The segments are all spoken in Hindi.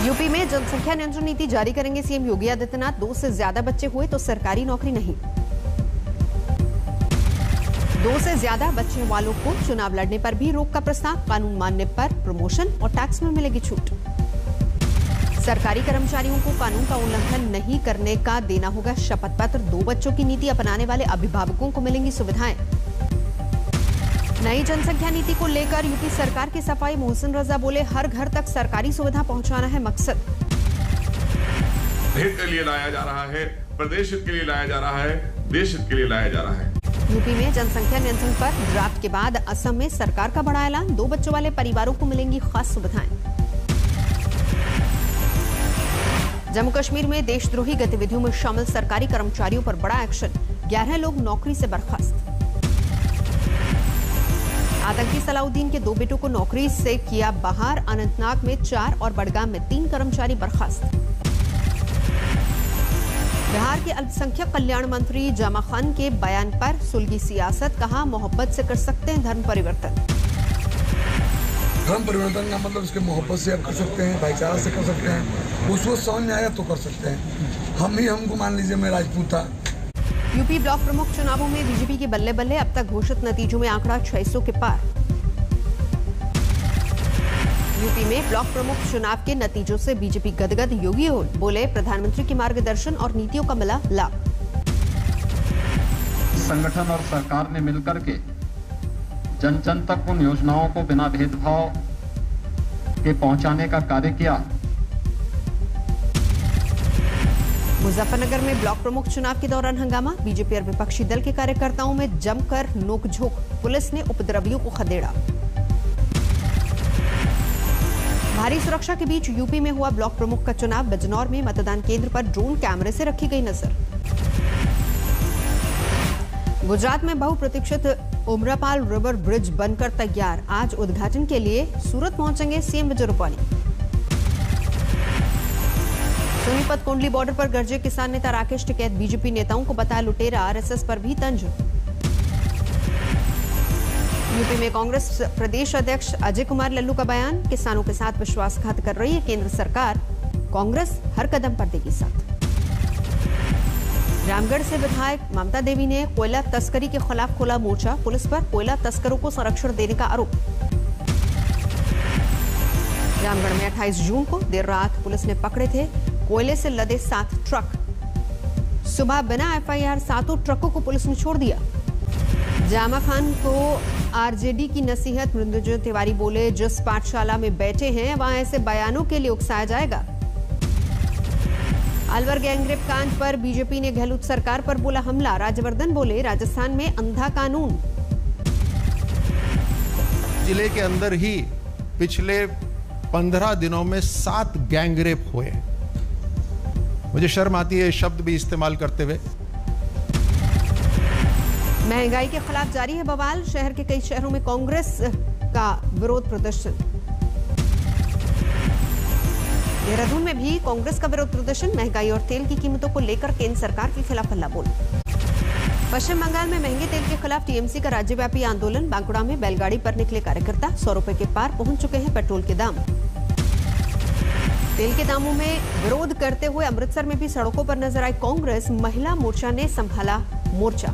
यूपी में जनसंख्या नियंत्रण नीति जारी करेंगे सीएम योगी आदित्यनाथ। 2 से ज्यादा बच्चे हुए तो सरकारी नौकरी नहीं। 2 से ज्यादा बच्चे वालों को चुनाव लड़ने पर भी रोक का प्रस्ताव। कानून मानने पर प्रमोशन और टैक्स में मिलेगी छूट। सरकारी कर्मचारियों को कानून का उल्लंघन नहीं करने का देना होगा शपथ पत्र। 2 बच्चों की नीति अपनाने वाले अभिभावकों को मिलेंगी सुविधाएं। नई जनसंख्या नीति को लेकर यूपी सरकार की सफाई। मोहसिन रजा बोले, हर घर तक सरकारी सुविधा पहुंचाना है मकसद। हित के लिए लाया जा रहा है, प्रदेश हित के लिए लाया जा रहा है, देश हित के लिए लाया जा रहा है। यूपी में जनसंख्या नियंत्रण पर ड्राफ्ट के बाद असम में सरकार का बड़ा ऐलान। 2 बच्चों वाले परिवारों को मिलेंगी खास सुविधाएं। जम्मू कश्मीर में देशद्रोही गतिविधियों में शामिल सरकारी कर्मचारियों पर बड़ा एक्शन। 11 लोग नौकरी से बर्खास्त। आतंकी सलाउद्दीन के 2 बेटों को नौकरी से किया बाहर। अनंतनाग में 4 और बडगाम में 3 कर्मचारी बर्खास्त। बिहार के अल्पसंख्यक कल्याण मंत्री जामा खान के बयान पर सुलगी सियासत। कहा, मोहब्बत से कर सकते हैं धर्म परिवर्तन। धर्म परिवर्तन का मतलब इसके मोहब्बत से आप कर सकते हैं, भाईचारा से कर सकते हैं। उसको समझ में आया तो कर सकते हैं। हमको मान लीजिए, मैं राजपूत था। यूपी ब्लॉक प्रमुख चुनावों में बीजेपी के बल्ले बल्ले। अब तक घोषित नतीजों में आंकड़ा 600 के पार। यूपी में ब्लॉक प्रमुख चुनाव के नतीजों से बीजेपी गदगद। योगी बोले, प्रधानमंत्री के मार्गदर्शन और नीतियों का मिला लाभ। संगठन और सरकार ने मिलकर के जन जन तक उन योजनाओं को बिना भेदभाव के पहुंचाने का कार्य किया। मुजफ्फरनगर में ब्लॉक प्रमुख चुनाव के दौरान हंगामा। बीजेपी और विपक्षी दल के कार्यकर्ताओं में जमकर नोकझोंक। पुलिस ने उपद्रवियों को खदेड़ा। भारी सुरक्षा के बीच यूपी में हुआ ब्लॉक प्रमुख का चुनाव। बिजनौर में मतदान केंद्र पर ड्रोन कैमरे से रखी गई नजर। गुजरात में बहुप्रतीक्षित उमरापाल रिवर ब्रिज बनकर तैयार। आज उद्घाटन के लिए सूरत पहुंचेंगे सीएम विजय रूपाणी। सोनीपत कोंडली बॉर्डर पर गरजे किसान नेता राकेश टिकैत। बीजेपी नेताओं को बताया लुटेरा। आरएसएस पर भी तंज। यूपी में कांग्रेस प्रदेश अध्यक्ष अजय कुमार लल्लू का बयान। किसानों के साथ विश्वासघात कर रही है केंद्र सरकार। कांग्रेस हर कदम पर देगी साथ। रामगढ़ से विधायक ममता देवी ने कोयला तस्करी के खिलाफ खोला मोर्चा। पुलिस पर कोयला तस्करों को संरक्षण देने का आरोप। रामगढ़ में 28 जून को देर रात पुलिस ने पकड़े थे कोयले से लदे 7 ट्रक। सुबह बिना एफआईआर 7 ट्रकों को पुलिस ने छोड़ दिया। जामा खान को आरजेडी की नसीहत। मृत्युंजय तिवारी बोले, जिस पाठशाला में बैठे हैं वहां ऐसे बयानों के लिए उकसाया जाएगा। अलवर गैंगरेप कांड पर बीजेपी ने गहलोत सरकार पर बोला हमला। राज्यवर्धन बोले, राजस्थान में अंधा कानून। जिले के अंदर ही पिछले 15 दिनों में 7 गैंगरेप हुए। मुझे शर्म आती है शब्द भी इस्तेमाल करते हुए। महंगाई के खिलाफ जारी है बवाल। शहर के कई शहरों में कांग्रेस का विरोध प्रदर्शन। देहरादून में भी कांग्रेस का विरोध प्रदर्शन। महंगाई और तेल की कीमतों को लेकर केंद्र सरकार के खिलाफ हल्ला बोल। पश्चिम बंगाल में महंगे तेल के खिलाफ टीएमसी का राज्यव्यापी आंदोलन। बांकुड़ा में बैलगाड़ी पर निकले कार्यकर्ता। 100 रुपए के पार पहुंच चुके हैं पेट्रोल के दाम। तेल के दामों में विरोध करते हुए अमृतसर में भी सड़कों पर नजर आई कांग्रेस। महिला मोर्चा ने संभाला मोर्चा।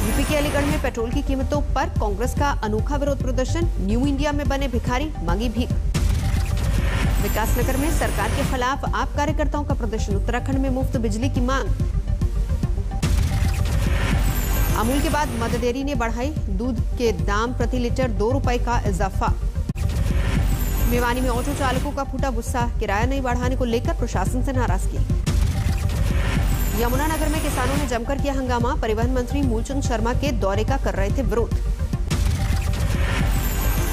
यूपी के अलीगढ़ में पेट्रोल की कीमतों पर कांग्रेस का अनोखा विरोध प्रदर्शन। न्यू इंडिया में बने भिखारी, मांगी भीख। विकासनगर में सरकार के खिलाफ आप कार्यकर्ताओं का प्रदर्शन। उत्तराखंड में मुफ्त बिजली की मांग। अमूल के बाद मदर डेयरी ने बढ़ाई दूध के दाम। प्रति लीटर 2 रुपए का इजाफा। भिवानी में ऑटो चालकों का फूटा गुस्सा। किराया नहीं बढ़ाने को लेकर प्रशासन से नाराजगी। यमुनानगर में किसानों ने जमकर किया हंगामा। परिवहन मंत्री मूलचंद शर्मा के दौरे का कर रहे थे विरोध।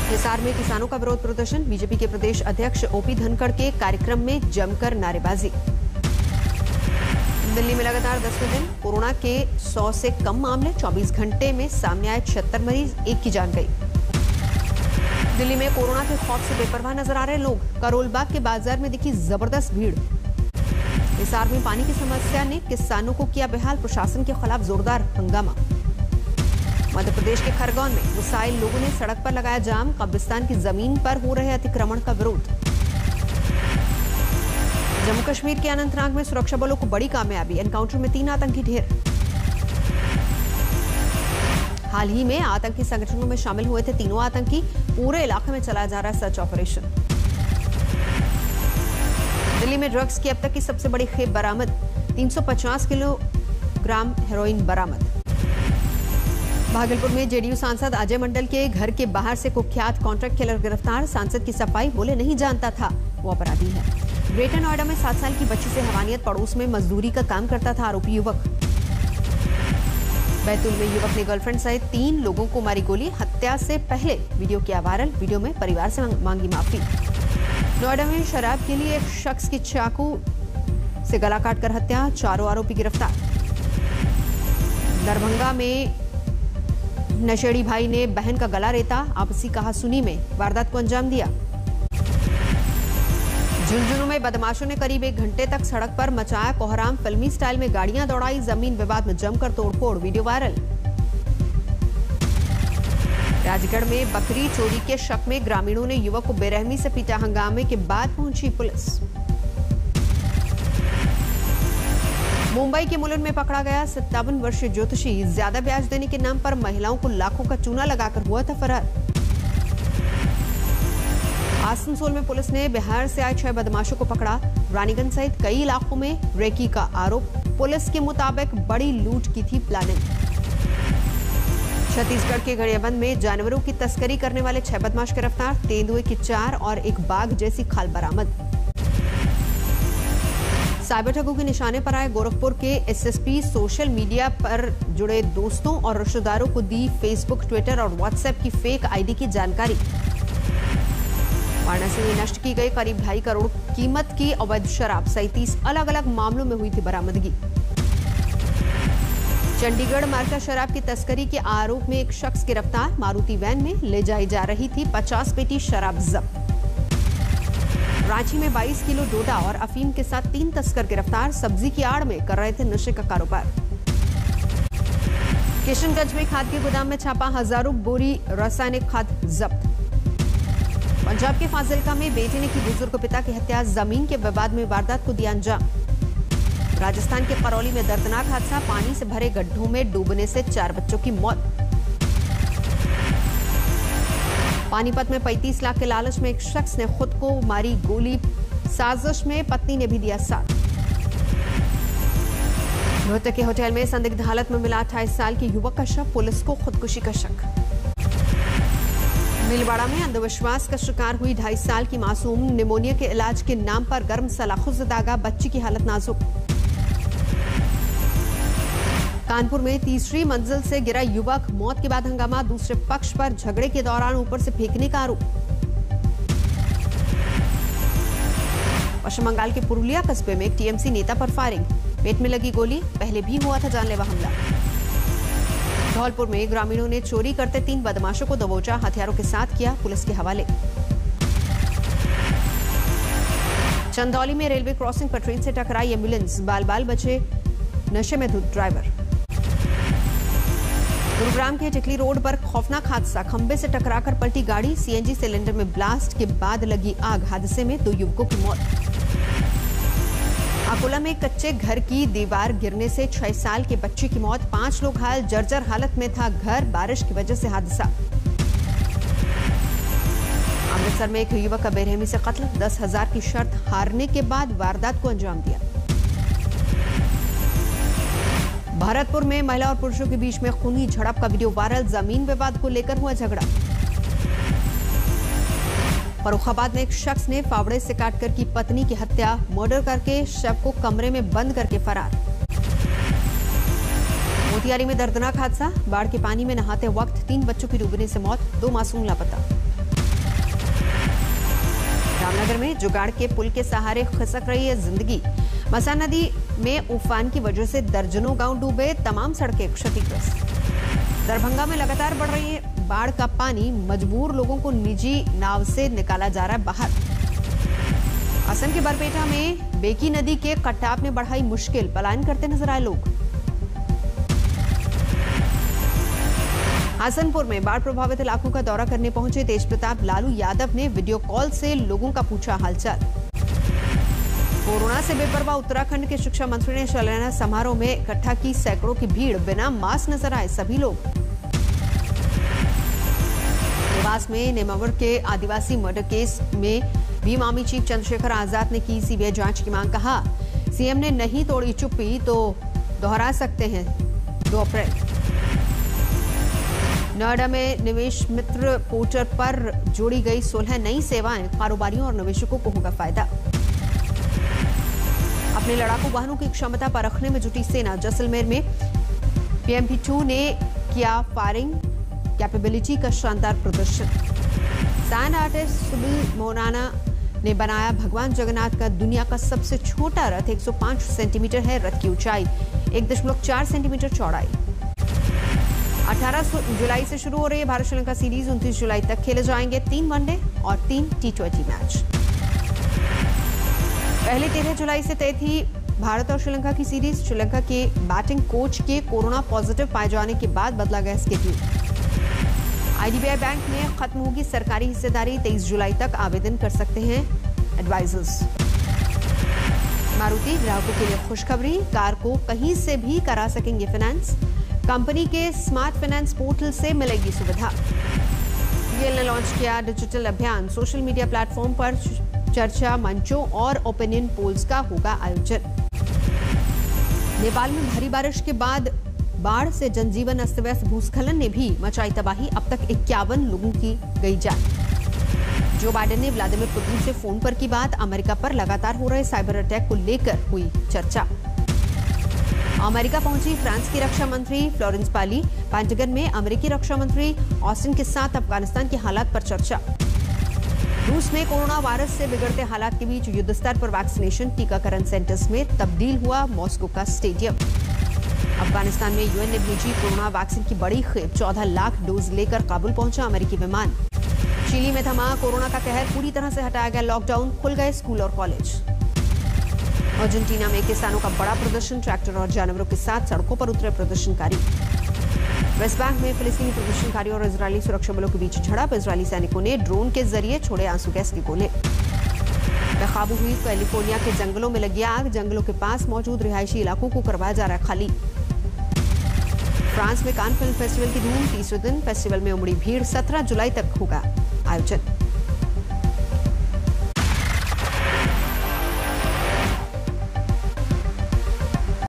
हिसार में किसानों का विरोध प्रदर्शन। बीजेपी के प्रदेश अध्यक्ष ओपी धनखड़ के कार्यक्रम में जमकर नारेबाजी। दिल्ली में लगातार 10वें दिन कोरोना के 100 से कम मामले। 24 घंटे में सामने आए 76 मरीज, 1 की जान गई। दिल्ली में कोरोना के खौफ से बेपरवाह नजर आ रहे लोग। करोलबाग के बाजार में दिखी जबरदस्त भीड़। हिसार में पानी की समस्या ने किसानों को किया बेहाल। प्रशासन के खिलाफ जोरदार हंगामा। मध्य प्रदेश के खरगोन में गुस्साए लोगों ने सड़क पर लगाया जाम। कब्रिस्तान की जमीन पर हो रहे अतिक्रमण का विरोध। जम्मू कश्मीर के अनंतनाग में सुरक्षा बलों को बड़ी कामयाबी, एनकाउंटर में 3 आतंकी ढेर। हाल ही में आतंकी संगठनों में शामिल हुए थे तीनों आतंकी, पूरे इलाके में चलाया जा रहा है सर्च ऑपरेशन। दिल्ली में ड्रग्स की अब तक की सबसे बड़ी खेप बरामद, 350 किलोग्राम हेरोइन बरामद। भागलपुर में जेडीयू सांसद अजय मंडल के घर के बाहर से कुख्यात कॉन्ट्रैक्ट किलर गिरफ्तार, सांसद की सफाई, बोले नहीं जानता था वो अपराधी है। ग्रेटर नोएडा में 7 साल की बच्ची से हैवानियत, पड़ोस में मजदूरी का काम करता था आरोपी युवक। बैतूल में युवक ने गर्लफ्रेंड सहित 3 लोगों को मारी गोली, हत्या से पहले वीडियो किया वायरल, वीडियो में परिवार से मांगी माफी। नोएडा में शराब के लिए एक शख्स की चाकू से गला काटकर हत्या, 4 आरोपी गिरफ्तार। दरभंगा में नशेड़ी भाई ने बहन का गला रेता, आपसी कहासुनी में वारदात को अंजाम दिया। झुंझुनू में बदमाशों ने करीब 1 घंटे तक सड़क पर मचाया कोहराम, फिल्मी स्टाइल में गाड़ियां दौड़ाई, जमीन विवाद में जमकर तोड़फोड़, वीडियो वायरल। राजगढ़ में बकरी चोरी के शक में ग्रामीणों ने युवक को बेरहमी से पीटा, हंगामे के बाद पहुंची पुलिस। मुंबई के मुलुंड में पकड़ा गया 57 वर्षीय ज्योतिषी, ज्यादा ब्याज देने के नाम पर महिलाओं को लाखों का चूना लगाकर हुआ था फरार। आसनसोल में पुलिस ने बिहार से आए 6 बदमाशों को पकड़ा, रानीगंज सहित कई इलाकों में रेकी का आरोप, पुलिस के मुताबिक बड़ी लूट की थी प्लानिंग। छत्तीसगढ़ के गरियाबंद में जानवरों की तस्करी करने वाले 6 बदमाश गिरफ्तार, तेंदुए की 4 और एक बाघ जैसी खाल बरामद। साइबर ठगों के निशाने पर आए गोरखपुर के एसएसपी, सोशल मीडिया पर जुड़े दोस्तों और रिश्तेदारों को दी फेसबुक, ट्विटर और व्हाट्सएप की फेक आईडी की जानकारी। वाराणसी में नष्ट की गई करीब 2.5 करोड़ कीमत की अवैध शराब, 37 अलग अलग मामलों में हुई थी बरामदगी। चंडीगढ़ मार्का शराब की तस्करी के आरोप में एक शख्स गिरफ्तार, मारुति वैन में ले जाई जा रही थी 50 पेटी शराब जब्त। रांची में 22 किलो डोडा और अफीम के साथ 3 तस्कर गिरफ्तार, सब्जी की आड़ में कर रहे थे नशे का कारोबार। किशनगंज में खाद के गोदाम में छापा, हजारों बोरी रासायनिक खाद जब्त। पंजाब के फाजिलका में बेटे ने की बुजुर्ग पिता की हत्या, जमीन के विवाद में वारदात को दिया अंजाम। राजस्थान के करौली में दर्दनाक हादसा, पानी से भरे गड्ढों में डूबने से 4 बच्चों की मौत। पानीपत में 35 लाख के लालच में एक शख्स ने खुद को मारी गोली, साजिश में पत्नी ने भी दिया साथ। रोहतक के होटल में संदिग्ध हालत में मिला 28 साल के युवक का शव, पुलिस को खुदकुशी का शक। भीलवाड़ा में अंधविश्वास का शिकार हुई 2.5 साल की मासूम, निमोनिया के इलाज के नाम पर गर्म सलाखों से दागा, बच्ची की हालत नाजुक। कानपुर में तीसरी मंजिल से गिरा युवक, मौत के बाद हंगामा, दूसरे पक्ष पर झगड़े के दौरान ऊपर से फेंकने का आरोप। पश्चिम बंगाल के पुरुलिया कस्बे में एक टीएमसी नेता पर फायरिंग, पेट में लगी गोली, पहले भी हुआ था जानलेवा हमला। धौलपुर में ग्रामीणों ने चोरी करते 3 बदमाशों को दबोचा, हथियारों के साथ किया पुलिस के हवाले। चंदौली में रेलवे क्रॉसिंग पर ट्रेन से टकराई एम्बुलेंस, बाल बाल बचे नशे में धुत ड्राइवर। गुरुग्राम के टिकली रोड पर खौफनाक हादसा, खंबे से टकराकर पलटी गाड़ी, सीएनजी सिलेंडर में ब्लास्ट के बाद लगी आग, हादसे में 2 युवकों की मौत। अकोला में कच्चे घर की दीवार गिरने से 6 साल के बच्चे की मौत, 5 लोग घायल, जर्जर हालत में था घर, बारिश की वजह से हादसा। अमृतसर में एक युवक का बेरहमी से कत्ल, 10,000 की शर्त हारने के बाद वारदात को अंजाम दिया। भरतपुर में महिला और पुरुषों के बीच में खूनी झड़प का वीडियो वायरल, जमीन विवाद को लेकर हुआ झगड़ा। फर्रुखाबाद में एक शख्स ने फावड़े से काटकर की पत्नी की हत्या, मर्डर करके शव को कमरे में बंद करके फरार। मोतिहारी में दर्दनाक हादसा, बाढ़ के पानी में नहाते वक्त 3 बच्चों की डूबने से मौत, 2 मासूम लापता। रामनगर में जुगाड़ के पुल के सहारे खिसक रही है जिंदगी, मसा नदी में उफान की वजह से दर्जनों गांव डूबे, तमाम सड़कें क्षतिग्रस्त। दरभंगा में लगातार बढ़ रही है बाढ़ का पानी, मजबूर लोगों को निजी नाव से निकाला जा रहा है बाहर। असम के बरपेटा में बेकी नदी के कटाव ने बढ़ाई मुश्किल, पलायन करते नजर आए लोग। हसनपुर में बाढ़ प्रभावित इलाकों का दौरा करने पहुंचे तेज प्रताप लालू यादव ने वीडियो कॉल से लोगों का पूछा हालचाल। कोरोना से बेपरवाह उत्तराखंड के शिक्षा मंत्री ने सालाना समारोह में इकट्ठा की सैकड़ों की भीड़, बिना मास्क नजर आए सभी लोग। देवास में नेमावर के आदिवासी मर्डर केस में भीम आर्मी चीफ चंद्रशेखर आजाद ने की सीबीआई जांच की मांग। कहा, सीएम ने नहीं तोड़ी चुप्पी तो दोहरा सकते हैं 2 अप्रैल। नोएडा में निवेश मित्र पोर्टल पर जोड़ी गई 16 नई सेवाएं, कारोबारियों और निवेशकों को होगा फायदा। अपने लड़ाकू वाहनों की क्षमता परखने में जुटी सेना, जैसलमेर में PMP-2 ने किया फायरिंग कैपेबिलिटी का शानदार प्रदर्शन। सैंड आर्टिस्ट सुबिल मोनाना ने बनाया भगवान जगन्नाथ का दुनिया का सबसे छोटा रथ। 105 सेंटीमीटर है रथ की ऊंचाई, 1.4 सेंटीमीटर चौड़ाई। 18 जुलाई से शुरू हो रही है भारत श्रीलंका सीरीज, 29 जुलाई तक खेले जाएंगे 3 वनडे और 3 T20 मैच। पहले 13 जुलाई से तय थी भारत और श्रीलंका की सीरीज। श्रीलंका के बैटिंग कोच के कोरोना पॉजिटिव पाए जाने के बाद बदला गया स्केड्यूल। IDBI बैंक में खत्म होगी सरकारी हिस्सेदारी, 23 जुलाई तक आवेदन कर सकते हैं एडवाइजर्स। मारुति ग्राहकों के लिए खुशखबरी, कार को कहीं से भी करा सकेंगे फाइनेंस। कंपनी के स्मार्ट फाइनेंस पोर्टल से मिलेगी सुविधा। गेल ने लॉन्च किया डिजिटल अभियान, सोशल मीडिया प्लेटफॉर्म पर चर्चा मंचों और ओपिनियन पोल्स का होगा आयोजन। नेपाल में भारी बारिश के बाद बाढ़ से जनजीवन अस्त व्यस्त, भूस्खलन ने भी मचाई तबाही। अब तक 51 लोगों की गई जान। जो बाइडेन ने व्लादिमीर पुतिन से फोन पर की बात। अमेरिका पर लगातार हो रहे साइबर अटैक को लेकर हुई चर्चा। अमेरिका पहुंची फ्रांस की रक्षा मंत्री फ्लोरेंस पार्ली। पेंटागन में अमेरिकी रक्षा मंत्री ऑस्टिन के साथ अफगानिस्तान के हालात पर चर्चा। रूस में कोरोना वायरस से बिगड़ते हालात के बीच युद्ध स्तर पर वैक्सीनेशन, टीकाकरण सेंटर्स में तब्दील हुआ मॉस्को का स्टेडियम। अफगानिस्तान में यूएन ने भेजी कोरोना वैक्सीन की बड़ी खेप, 14 लाख डोज लेकर काबुल पहुंचा अमेरिकी विमान। चिली में थमा कोरोना का कहर, पूरी तरह से हटाया गया लॉकडाउन, खुल गए स्कूल और कॉलेज। अर्जेंटीना में किसानों का बड़ा प्रदर्शन, ट्रैक्टर और जानवरों के साथ सड़कों पर उतरे प्रदर्शनकारी। वेस्ट बैंक में फिलिस्तीनी प्रदर्शनकारी और इजरायली सुरक्षा बलों के बीच झड़प, इजरायली सैनिकों ने ड्रोन के जरिए छोड़े आंसू गैस के गोले। बेकाबू हुई कैलिफोर्निया के जंगलों में लगी आग, जंगलों के पास मौजूद रिहायशी इलाकों को करवाया जा रहा है खाली। फ्रांस में कान फिल्म फेस्टिवल की धूम, तीसरे दिन फेस्टिवल में उमड़ी भीड़, 17 जुलाई तक होगा आयोजन।